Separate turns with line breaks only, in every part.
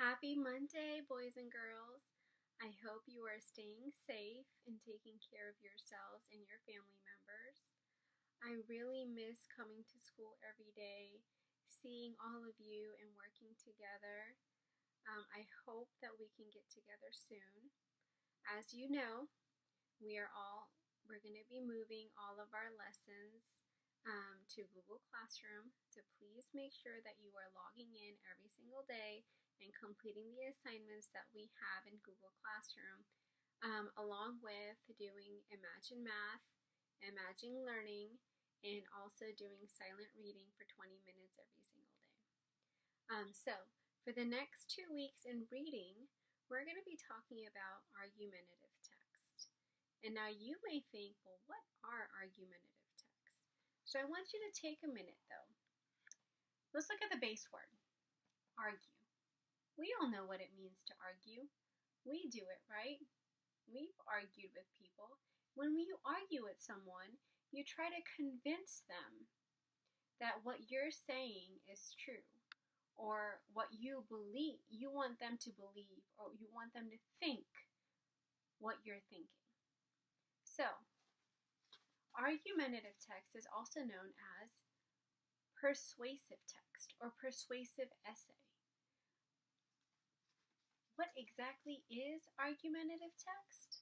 Happy Monday, boys and girls. I hope you are staying safe and taking care of yourselves and your family members. I really miss coming to school every day, seeing all of you and working together. I hope that we can get together soon. As you know, we're going to be moving all of our lessons to Google Classroom. So please make sure that you are logging in every single day and completing the assignments that we have in Google Classroom, along with doing Imagine Math, Imagine Learning, and also doing silent reading for 20 minutes every single day. So for the next 2 weeks in reading, we're going to be talking about argumentative text. And now you may think, well, what are argumentative texts? So I want you to take a minute though. Let's look at the base word, argue. We all know what it means to argue. We do it, right? We've argued with people. When you argue with someone, you try to convince them that what you're saying is true, or what you believe, you want them to believe, or you want them to think what you're thinking. So, argumentative text is also known as persuasive text or persuasive essay. What exactly is argumentative text?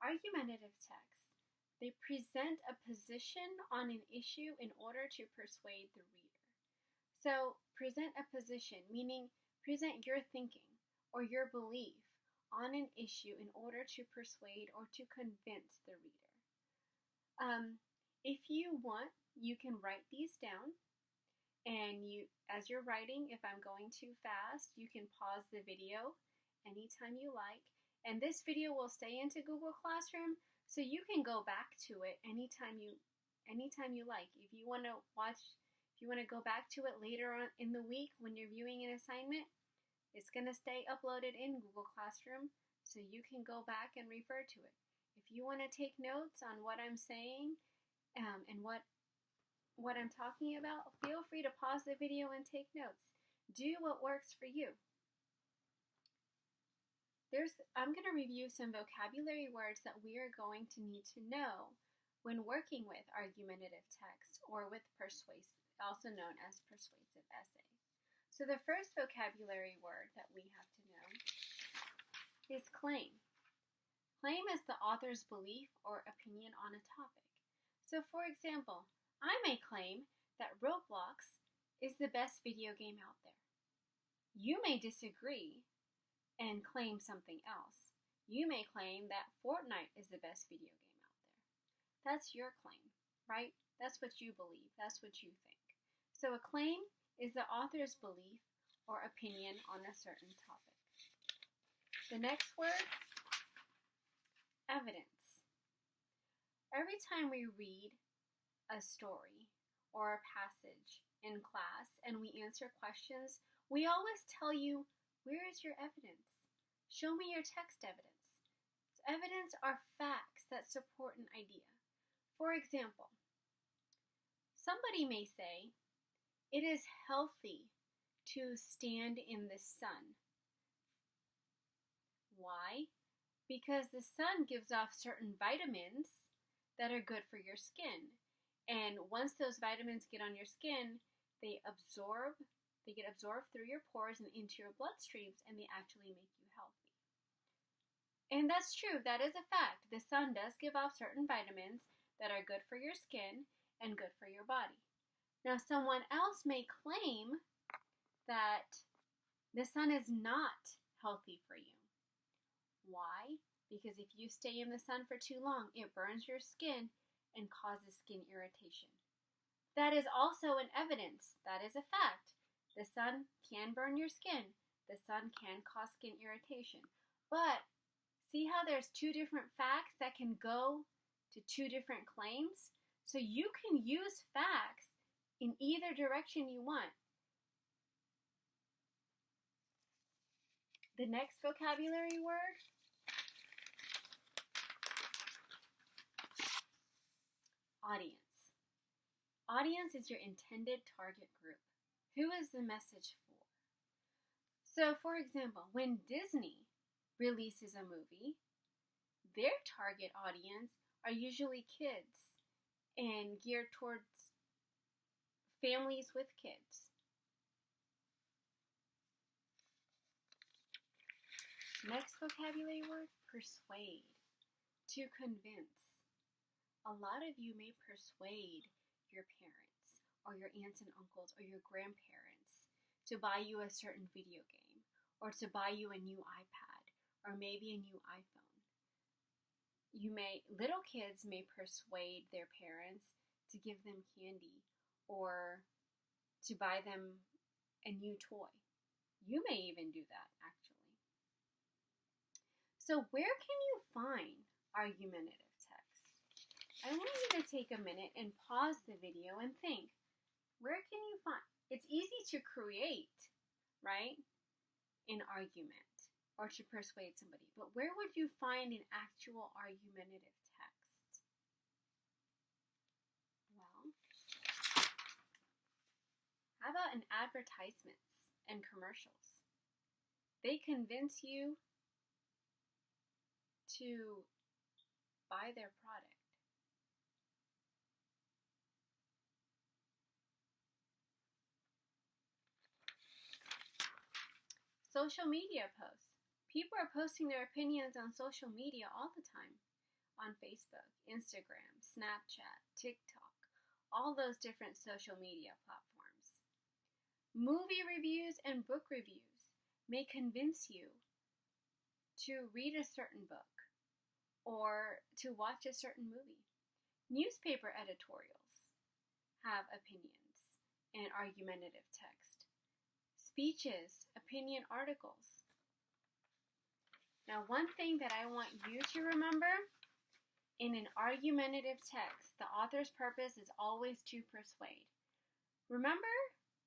Argumentative texts, they present a position on an issue in order to persuade the reader. So, present a position, meaning present your thinking or your belief on an issue in order to persuade or to convince the reader. If you want, you can write these down, and as you're writing, if I'm going too fast, you can pause the video anytime you like, and this video will stay into Google Classroom, so you can go back to it anytime you like. If you want to go back to it later on in the week when you're viewing an assignment, it's going to stay uploaded in Google Classroom, so you can go back and refer to it. If you want to take notes on what I'm saying and what I'm talking about, feel free to pause the video and take notes. Do what works for you. I'm going to review some vocabulary words that we are going to need to know when working with argumentative text or with persuasive, also known as persuasive essay. So the first vocabulary word that we have to know is claim. Claim is the author's belief or opinion on a topic. So for example, I may claim that Roblox is the best video game out there. You may disagree and claim something else. You may claim that Fortnite is the best video game out there. That's your claim, right? That's what you believe. That's what you think. So a claim is the author's belief or opinion on a certain topic. The next word, evidence. Every time we read a story or a passage in class and we answer questions, we always tell you, where is your evidence? Show me your text evidence. Evidence are facts that support an idea. For example, somebody may say, it is healthy to stand in the sun. Why? Because the sun gives off certain vitamins that are good for your skin. And once those vitamins get on your skin, they get absorbed through your pores and into your bloodstreams, and they actually make you healthy. And that's true. That is a fact. The sun does give off certain vitamins that are good for your skin and good for your body. Now, someone else may claim that the sun is not healthy for you. Why? Because if you stay in the sun for too long, it burns your skin and causes skin irritation. That is also an evidence. That is a fact. The sun can burn your skin. The sun can cause skin irritation. But see how there's two different facts that can go to two different claims? So you can use facts in either direction you want. The next vocabulary word, audience. Audience is your intended target group. Who is the message for? So, for example, when Disney releases a movie, their target audience are usually kids and geared towards families with kids. Next vocabulary word, persuade. To convince. A lot of you may persuade your parents or your aunts and uncles or your grandparents to buy you a certain video game or to buy you a new iPad or maybe a new iPhone. Little kids may persuade their parents to give them candy or to buy them a new toy. You may even do that, actually. So where can you find argumentative text? I want you to take a minute and pause the video and think, where can you find? It's easy to create, right? An argument or to persuade somebody, but where would you find an actual argumentative text? Well, how about in advertisements and commercials? They convince you to buy their product. Social media posts. People are posting their opinions on social media all the time. On Facebook, Instagram, Snapchat, TikTok, all those different social media platforms. Movie reviews and book reviews may convince you to read a certain book or to watch a certain movie. Newspaper editorials have opinions and argumentative text. Speeches, opinion articles. Now, one thing that I want you to remember, in an argumentative text, the author's purpose is always to persuade. Remember,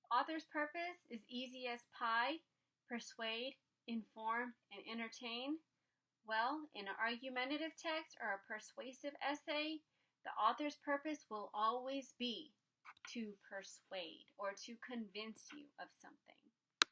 author's purpose is easy as pie: persuade, inform, and entertain. Well, in an argumentative text or a persuasive essay, the author's purpose will always be to persuade or to convince you of something.